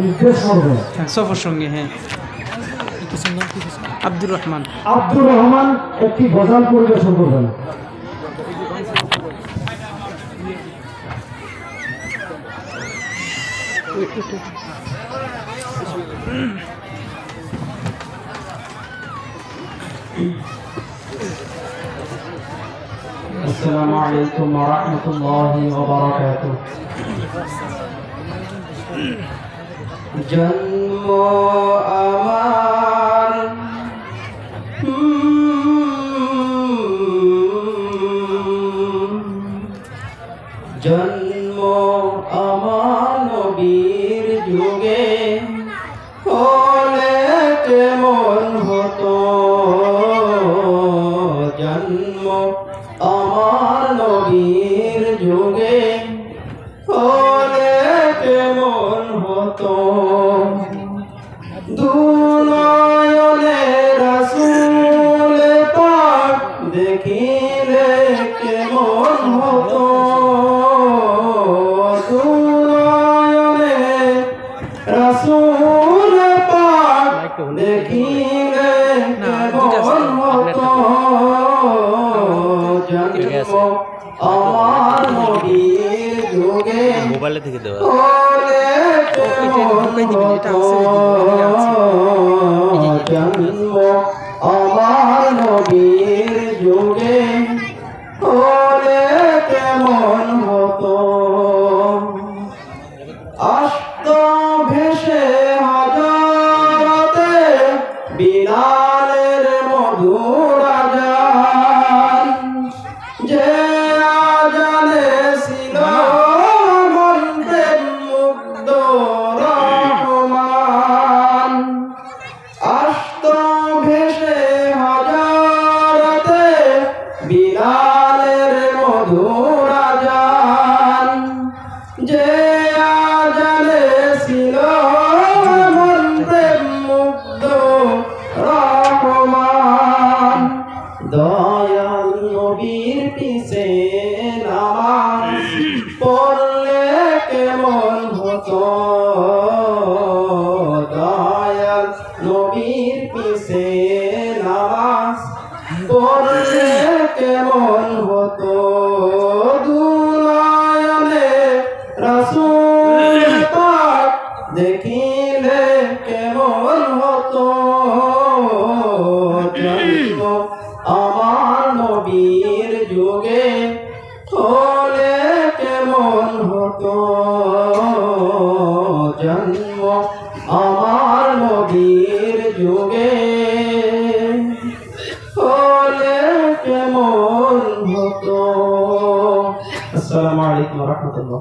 নির্দেশ করবে সফর সঙ্গে। হ্যাঁ, আব্দুর রহমান। আব্দুর রহমান একটি গজল পরিবেশন করবেন। আসসালামু আলাইকুম ওয়া রাহমাতুল্লাহি ওয়া বারাকাতুহু। জন্ম আমার জন্ম আমার নবীর যুগে হলে কেমন হতো, জন্ম আমার নবীর যুগে হলে কেমন হতো, দুনয়নে রাসূল পাক দেখিলে কেমন হতো, দুনয়নে রাসূল পাক দেখিলে কেমন হতো, জন্ম আমার নবীর যুগে মোবাইলে থেকে দেওয়া জন্ম আমার নবীর যুগে হলে কেমন হতো, আস্ত ভেসে হাজারাতে বিলালের মধুর আজান, যে আজানে ছিল মন্ত্রে মুগ্ধ রহমান, আস্ত ভেসে হাজারাতে বিলালের মধুর আজান, যে আজানে ছিল মন্ত্রে মুগ্ধ রহমান, দয়াল নবীর পিছে নামাজ পড়লে কেমন হতো, দয়াল নবীর পিছে নামাজ পড়লে কেমন হতো, দুনয়নে রাসূল পাক দেখিলে কেমন হতো, জন্ম আমার নবীর যুগে হলে কেমন হতো, জন্ম আমার নবীর যুগে হলে কেমন হতো। আসসালামু আলাইকুম ওয়া রাহমাতুল্লাহ।